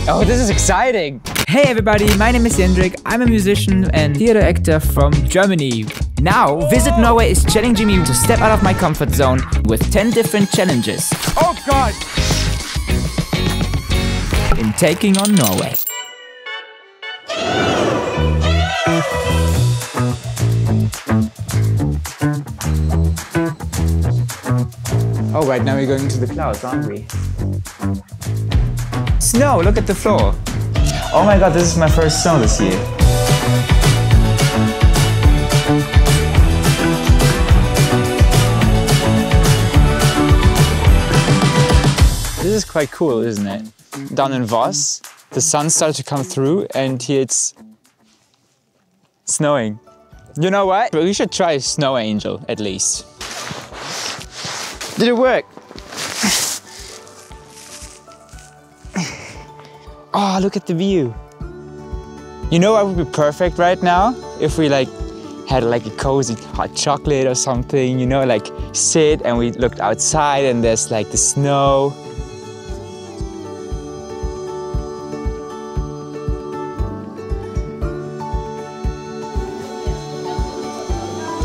Oh, this is exciting! Hey everybody, my name is Jendrik. I'm a musician and theater actor from Germany. Now, Visit Norway is challenging me to step out of my comfort zone with 10 different challenges. Oh God! In taking on Norway. Oh, right now we're going to the clouds, aren't we? Snow, look at the floor. Oh my God, this is my first snow this year. This is quite cool, isn't it? Down in Voss, the sun started to come through and here it's snowing. You know what? We should try a snow angel, at least. Did it work? Oh, look at the view. You know what would be perfect right now? If we had a cozy hot chocolate or something, you know, sit and we looked outside and there's the snow.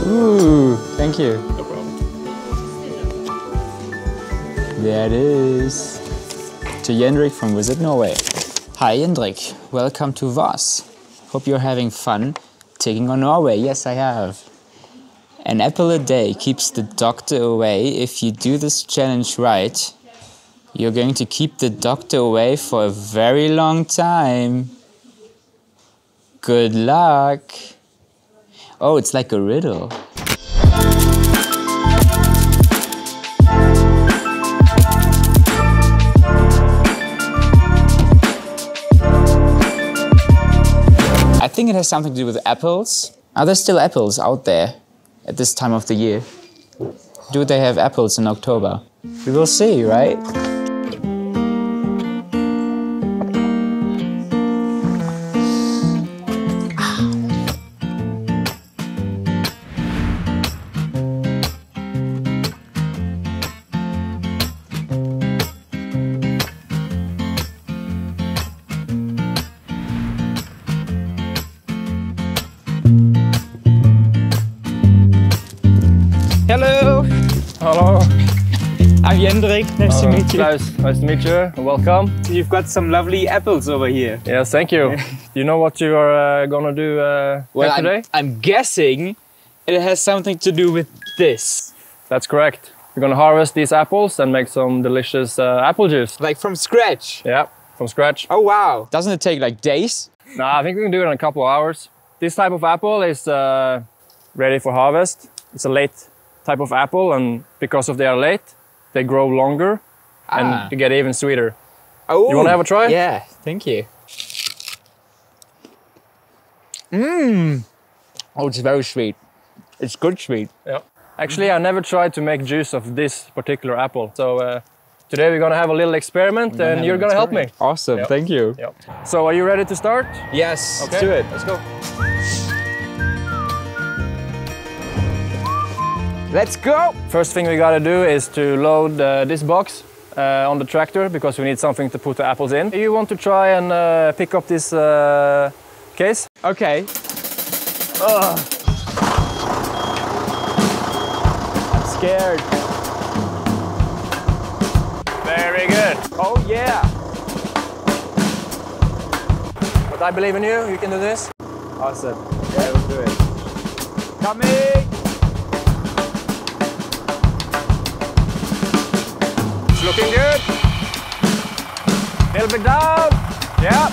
Ooh, thank you. No problem. There it is. To Jendrik from Visit Norway. Hi Jendrik, welcome to Voss. Hope you're having fun taking on Norway. Yes, I have. An apple a day keeps the doctor away. If you do this challenge right, you're going to keep the doctor away for a very long time. Good luck. Oh, it's like a riddle. I think it has something to do with apples. Are there still apples out there at this time of the year? Do they have apples in October? We will see, right? Hello! Hello. I'm Jendrik, nice to meet you. Nice to meet you. Welcome. You've got some lovely apples over here. Yes, thank you. You know what you are gonna do here today? I'm guessing it has something to do with this. That's correct. We're gonna harvest these apples and make some delicious apple juice. Like from scratch? Yeah, from scratch. Oh wow! Doesn't it take days? Nah, I think we can do it in a couple of hours. This type of apple is ready for harvest. It's a late type of apple, and because of they are late, they grow longer and they get even sweeter. Oh, you want to have a try? Yeah, thank you. Mmm. Oh, it's very sweet. It's good sweet. Yeah. Actually, I never tried to make juice of this particular apple. So today we're gonna have a little experiment and you're gonna help me. Awesome, Yep. Thank you. Yep. So are you ready to start? Yes, Okay, let's do it. Let's go. Let's go! First thing we gotta do is to load this box on the tractor because we need something to put the apples in. You want to try and pick up this case? Okay. Ugh. I'm scared. Very good. Oh yeah! But I believe in you, you can do this. Awesome. Yeah, we'll do it. Coming! It's looking good. A little bit down. Yeah.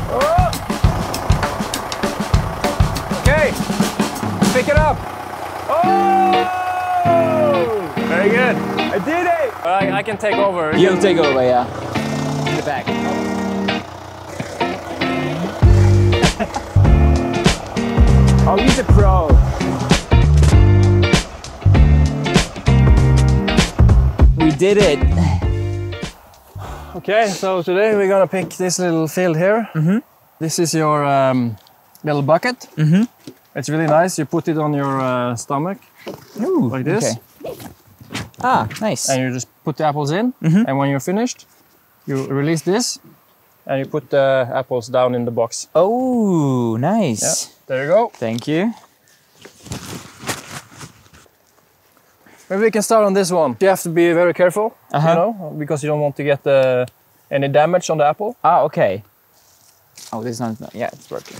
Oh. Okay. Pick it up. Oh! Very good. I did it! I can take over. You'll take over, yeah. In the back. Oh, he's a pro. We did it. Okay, so today we're gonna pick this little field here. This is your little bucket. It's really nice. You put it on your stomach. Ooh, like this. Okay. Ah, nice. And you just put the apples in. And when you're finished, you release this. and you put the apples down in the box. Oh, nice. Yeah, there you go. Thank you. Maybe we can start on this one. You have to be very careful, you know, because you don't want to get any damage on the apple. Ah, okay. Oh, this is not, yeah, it's working.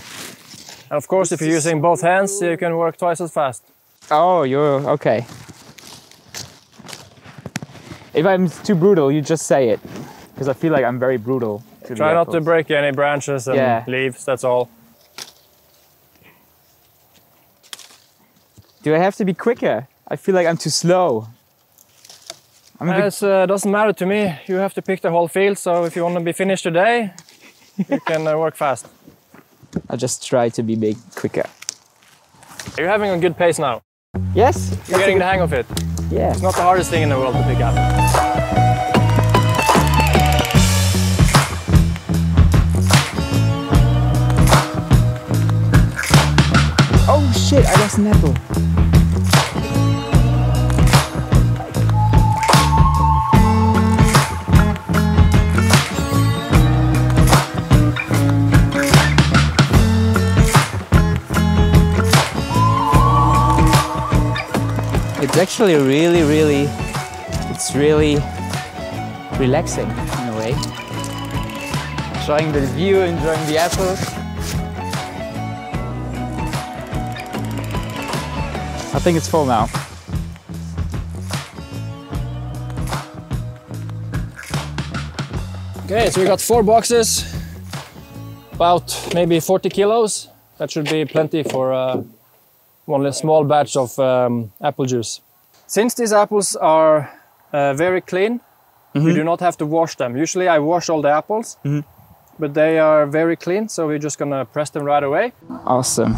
And of course, if you're using both hands, you can work twice as fast. Oh, you're okay. If I'm too brutal, you just say it. Because I feel like I'm very brutal. Try not to break any branches and leaves, that's all. Do I have to be quicker? I feel like I'm too slow. It doesn't matter to me. You have to pick the whole field, so if you want to be finished today, you can work fast. I'll just try to be quicker. You're having a good pace now. Yes. You're getting the hang of it. Yeah. It's not the hardest thing in the world to pick up. Oh shit, I lost an apple. It's actually really relaxing in a way. Enjoying the view, enjoying the apples. I think it's full now. Okay, so we got 4 boxes, about maybe 40 kilos. That should be plenty for one small batch of apple juice. Since these apples are very clean, we do not have to wash them. Usually I wash all the apples, but they are very clean, so we're just gonna press them right away. Awesome.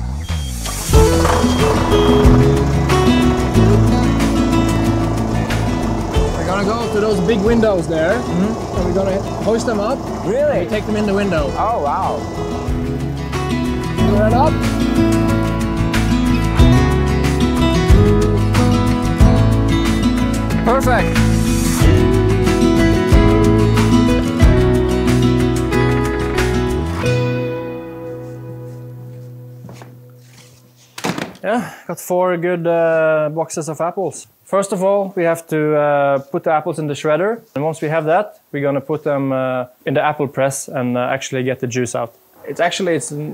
We're gonna go to those big windows there, and we're gonna hoist them up. Really? We take them in the window. Oh wow. Put that up. Perfect. Yeah, got 4 good boxes of apples. First of all, we have to put the apples in the shredder. And once we have that, we're gonna put them in the apple press and actually get the juice out. It's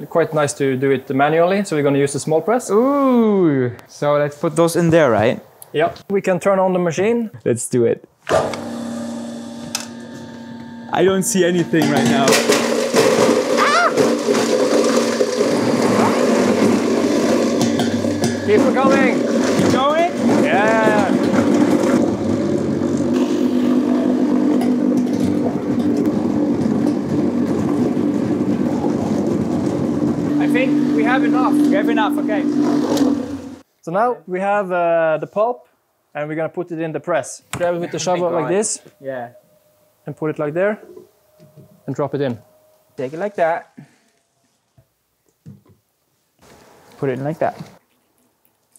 quite nice to do it manually, so we're gonna use the small press. Ooh! So let's put those in there, right? Yep. We can turn on the machine. Let's do it. I don't see anything right now. Keep it coming. Keep going? Yeah. I think we have enough. We have enough, okay. So now we have the pulp, and we're gonna put it in the press. Grab it with the shovel like this. Yeah. And put it like there, and drop it in. Take it like that. Put it in like that.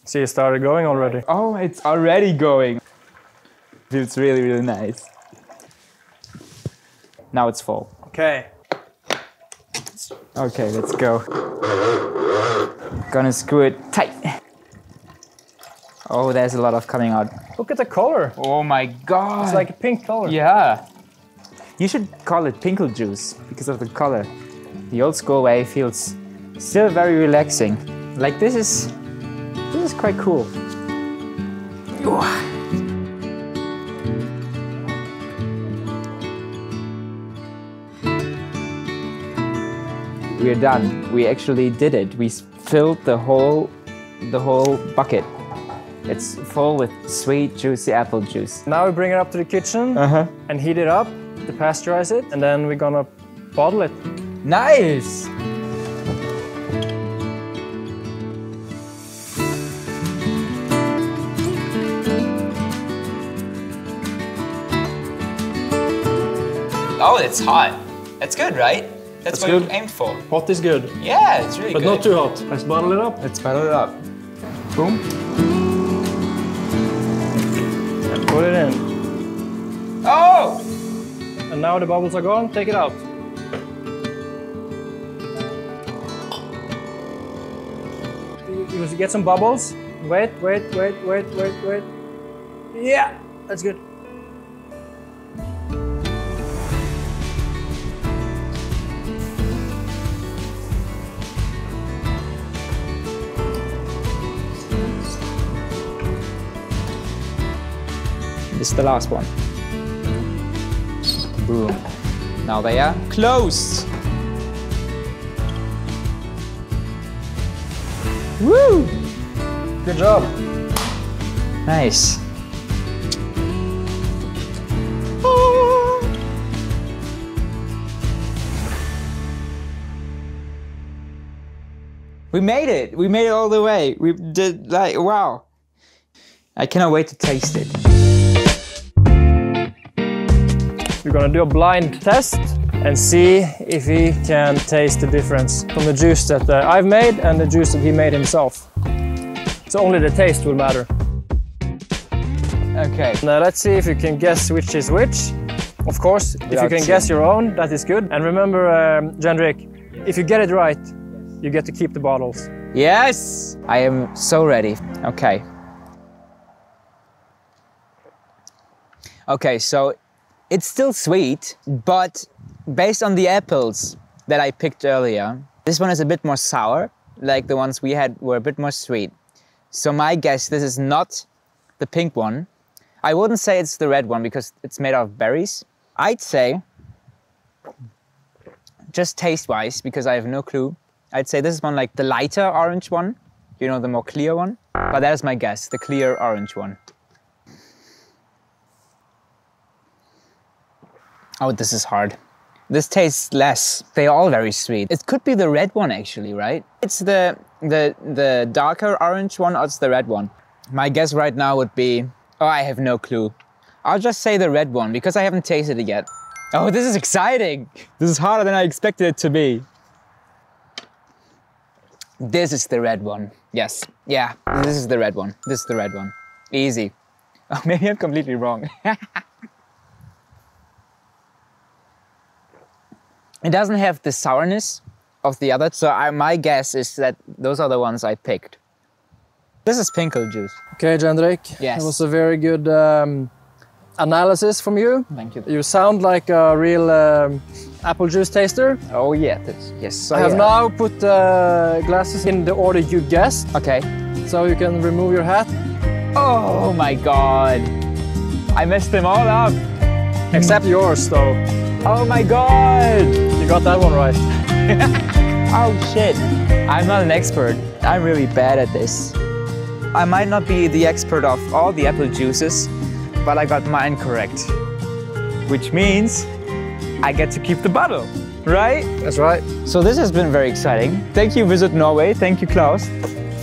See, it started going already. Oh, it's already going. Feels really nice. Now it's full. Okay. Okay, let's go. Gonna screw it tight. Oh, there's a lot of coming out. Look at the color. Oh my god. It's like a pink color. Yeah. You should call it pinkle juice because of the color. The old school way feels still very relaxing. Like this is quite cool. We're done. We actually did it. We filled the whole bucket. It's full with sweet, juicy apple juice. Now we bring it up to the kitchen and heat it up to pasteurize it, and then we're gonna bottle it. Nice! Oh, it's hot. That's good, right? That's what good. you aimed for. Hot is good. Yeah, it's really But good. not too hot. Let's bottle it up. Let's bottle it up. Boom. And put it in. Oh! And now the bubbles are gone, take it out. You get some bubbles. Wait. Yeah, that's good. This is the last one. Boom. Now they are closed. Woo! Good job. Nice. We made it! We made it all the way. We did, like, wow. I cannot wait to taste it. We're gonna do a blind test and see if he can taste the difference from the juice that I've made and the juice that he made himself. So only the taste will matter. Okay. Now let's see if you can guess which is which. Of course, if you can guess your own, that is good. And remember, Jendrik, if you get it right, you get to keep the bottles. Yes! I am so ready. Okay. Okay, so it's still sweet, but based on the apples that I picked earlier, this one is a bit more sour, like the ones we had were a bit more sweet. So my guess, this is not the pink one. I wouldn't say it's the red one because it's made out of berries. I'd say, just taste-wise, because I have no clue, I'd say this is one like the lighter orange one, you know, the more clear one. But that is my guess, the clear orange one. Oh, this is hard. This tastes less. They're all very sweet. It could be the red one actually, right? It's the darker orange one or it's the red one. My guess right now would be, oh, I have no clue. I'll just say the red one because I haven't tasted it yet. Oh, this is exciting. This is harder than I expected it to be. This is the red one. Yes, yeah, this is the red one. This is the red one. Easy. Oh, maybe I'm completely wrong. It doesn't have the sourness of the other, so my guess is that those are the ones I picked. This is pinkle juice. Okay, Jendrik. Yes. It was a very good analysis from you. Thank you. You sound like a real apple juice taster. Oh yeah, yes. I have now put glasses in the order you guessed. Okay. So you can remove your hat. Oh my god. I messed them all up. Except yours, though. Oh my god. You got that one right. Oh shit. I'm not an expert. I'm really bad at this. I might not be the expert of all the apple juices, but I got mine correct. Which means I get to keep the bottle, right? That's right. So this has been very exciting. Thank you, Visit Norway. Thank you, Klaus,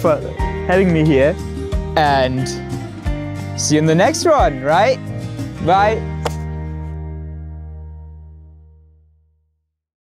for having me here. And see you in the next one, right? Bye.